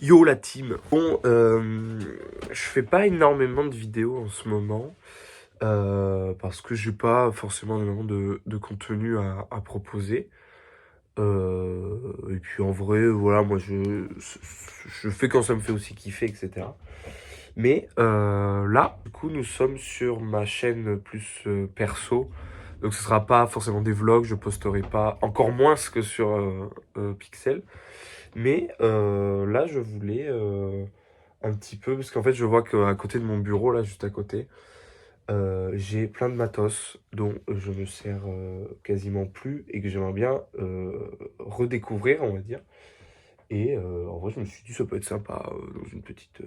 Yo la team. Bon, je fais pas énormément de vidéos en ce moment parce que j'ai pas forcément énormément de contenu à proposer. Et puis en vrai, voilà, moi je fais quand ça me fait aussi kiffer, etc. Mais là, du coup, nous sommes sur ma chaîne plus perso. Donc ce sera pas forcément des vlogs, je posterai pas, encore moins que sur Pixel. Mais là, je voulais un petit peu, parce qu'en fait, je vois qu'à côté de mon bureau, là, juste à côté, j'ai plein de matos dont je me sers quasiment plus et que j'aimerais bien redécouvrir, on va dire. Et en vrai, je me suis dit, ça peut être sympa dans une petite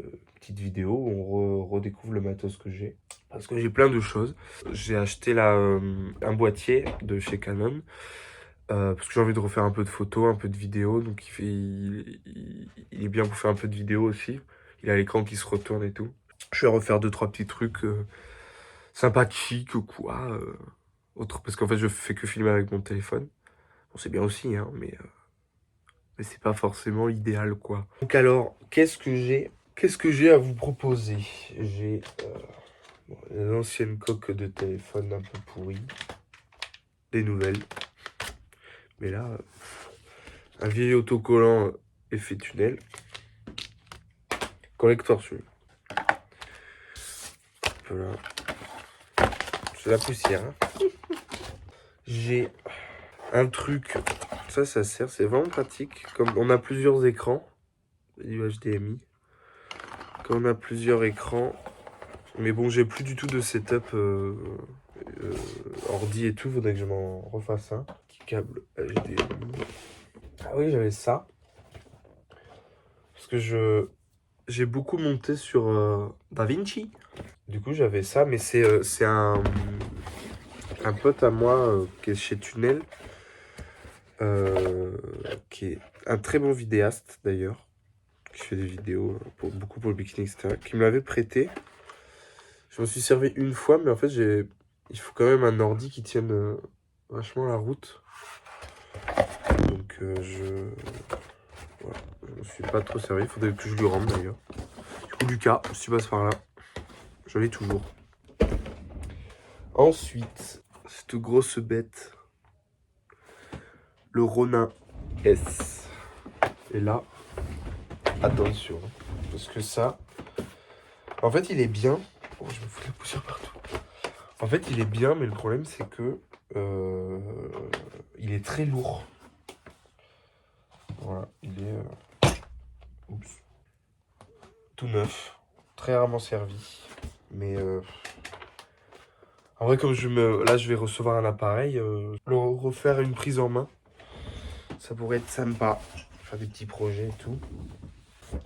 vidéo où on redécouvre le matos que j'ai. Parce que j'ai plein de choses. J'ai acheté là un boîtier de chez Canon. Parce que j'ai envie de refaire un peu de photos, un peu de vidéos. Donc il est bien pour faire un peu de vidéo aussi. Il a l'écran qui se retourne et tout. Je vais refaire deux, trois petits trucs sympathiques ou quoi. Autre, parce qu'en fait, je fais que filmer avec mon téléphone. Bon, c'est bien aussi, hein, mais c'est pas forcément l'idéal, quoi. Donc alors, qu'est-ce que j'ai à vous proposer? J'ai l'ancienne coque de téléphone un peu pourrie. Des nouvelles. Mais là, un vieil autocollant effet tunnel. Collector celui. Voilà. C'est la poussière. Hein. J'ai un truc. Ça sert. C'est vraiment pratique. Comme on a plusieurs écrans. Du HDMI. Quand on a plusieurs écrans. Mais bon, j'ai plus du tout de setup ordi et tout. Faudrait que je m'en refasse un. Petit câble HDMI. Ah oui, j'avais ça. Parce que j'ai beaucoup monté sur DaVinci. Du coup, j'avais ça, mais c'est un pote à moi qui est chez Tunnel, qui est un très bon vidéaste d'ailleurs, qui fait des vidéos beaucoup pour le bikini, etc., qui me l'avait prêté. Je m'en suis servi une fois, mais en fait, il faut quand même un ordi qui tienne vachement la route. Donc, voilà, je ne me suis pas trop servi. Il faudrait que je lui rende d'ailleurs. Du coup, Lucas, si tu passes par là, je l'ai toujours. Ensuite, cette grosse bête, le Ronin S. Et là, attention, parce que ça, en fait, il est bien. Oh, je me fous de la poussière partout. En fait, il est bien, mais le problème, c'est que il est très lourd. Voilà, il est oups, tout neuf, très rarement servi. Mais en vrai, comme là, je vais recevoir un appareil, refaire une prise en main, ça pourrait être sympa. Faire des petits projets et tout.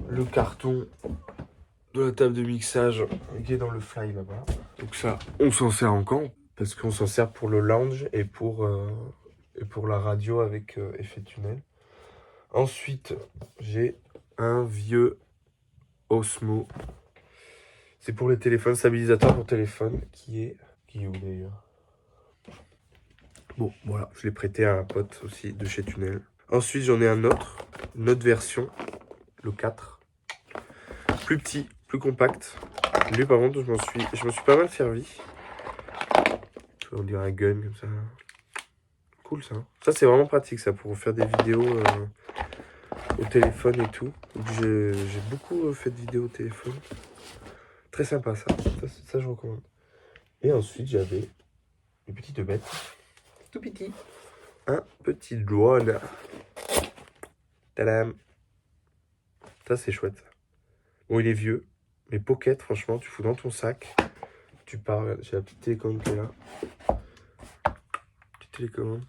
Le carton de la table de mixage qui est dans le fly là-bas. Donc ça, on s'en sert encore parce qu'on s'en sert pour le lounge et pour la radio avec effet tunnel. Ensuite, j'ai un vieux Osmo. C'est pour les téléphones, stabilisateur pour téléphone qui est où d'ailleurs. Bon, voilà, je l'ai prêté à un pote aussi de chez Tunnel. Ensuite, j'en ai une autre version, le 4. Plus petit, plus compact. Lui, par contre, je m'en suis pas mal servi. On dirait un gun comme ça. Cool ça. Ça, c'est vraiment pratique ça pour faire des vidéos au téléphone et tout. J'ai beaucoup fait de vidéos au téléphone. Très sympa ça. Ça, je recommande. Et ensuite, j'avais une petite bête. Tout petit. Un petit drone. Tadam. Ça, c'est chouette. Ça. Bon, il est vieux. Mais pocket, franchement, tu fous dans ton sac. Tu pars. J'ai la petite télécommande qui est là. Petite télécommande.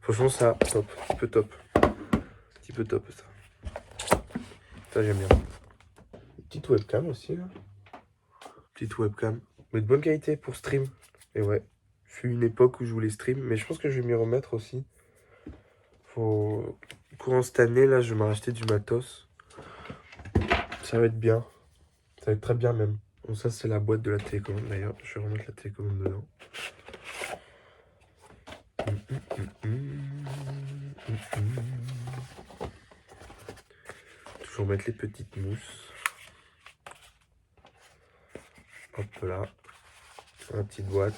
Franchement, ça, top. Un petit peu top, ça. Ça, j'aime bien. Petite webcam aussi, là. Petite webcam. Mais de bonne qualité pour stream. Et ouais, fut une époque où je voulais stream. Mais je pense que je vais m'y remettre aussi. Courant cette année, là, je vais me racheter du matos. Ça va être bien. Ça va être très bien, même. Bon, ça, c'est la boîte de la télécommande, d'ailleurs. Je vais remettre la télécommande dedans. pour mettre les petites mousses. Hop là, dans la petite boîte.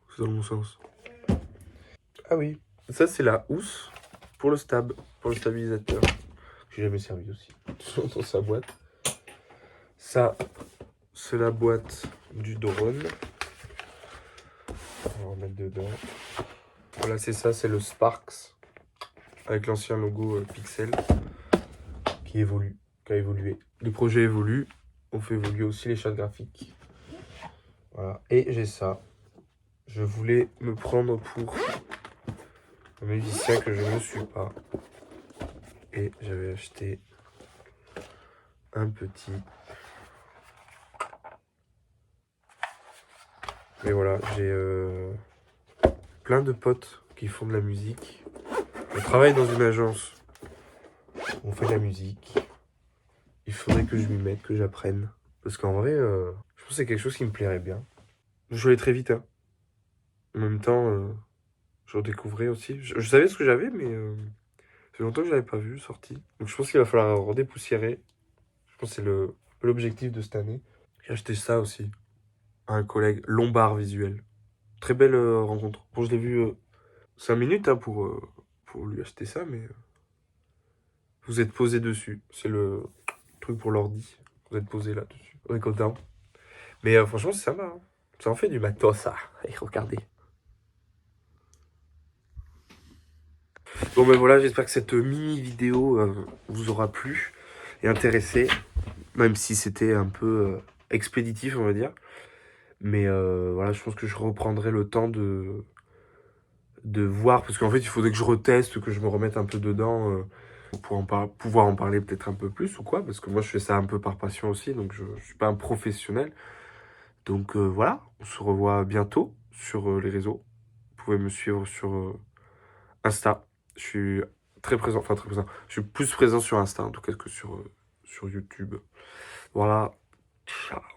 C'est dans le bon sens. Ah oui, ça c'est la housse pour le stab, pour le stabilisateur. J'ai jamais servi aussi, dans sa boîte. Ça, c'est la boîte du drone. On va en mettre dedans. Voilà, c'est ça, c'est le Sparks. Avec l'ancien logo Pixel. Qui évolue, qui a évolué. Les projets évoluent, on fait évoluer aussi les chartes graphiques. Voilà, et j'ai ça. Je voulais me prendre pour un musicien que je ne suis pas. Et j'avais acheté un petit. Mais voilà, j'ai plein de potes qui font de la musique. On travaille dans une agence. On fait de la musique. Il faudrait que je m'y mette, que j'apprenne. Parce qu'en vrai, je pense que c'est quelque chose qui me plairait bien. Je suis allé très vite, hein. En même temps, je redécouvrais aussi. Je savais ce que j'avais, mais ça fait longtemps que je l'avais pas vu sorti. Donc je pense qu'il va falloir redépoussiérer. Je pense que c'est l'objectif de cette année. J'ai acheté ça aussi à un collègue, Lombard Visuel. Très belle rencontre. Bon, je l'ai vu 5 minutes hein, pour lui acheter ça, mais vous êtes posé dessus. C'est le truc pour l'ordi. Vous êtes posé là-dessus. On est content. Mais franchement, c'est sympa. Hein. Ça en fait du matos, ça. Et regardez. Bon ben voilà, j'espère que cette mini vidéo vous aura plu et intéressé, même si c'était un peu expéditif on va dire. Mais voilà, je pense que je reprendrai le temps de voir, parce qu'en fait il faudrait que je reteste, que je me remette un peu dedans pour pouvoir en parler peut-être un peu plus ou quoi, parce que moi je fais ça un peu par passion aussi, donc je suis pas un professionnel. Donc voilà, on se revoit bientôt sur les réseaux. Vous pouvez me suivre sur Insta. Je suis très présent, enfin très présent. Je suis plus présent sur Insta en tout cas que sur YouTube. Voilà. Ciao.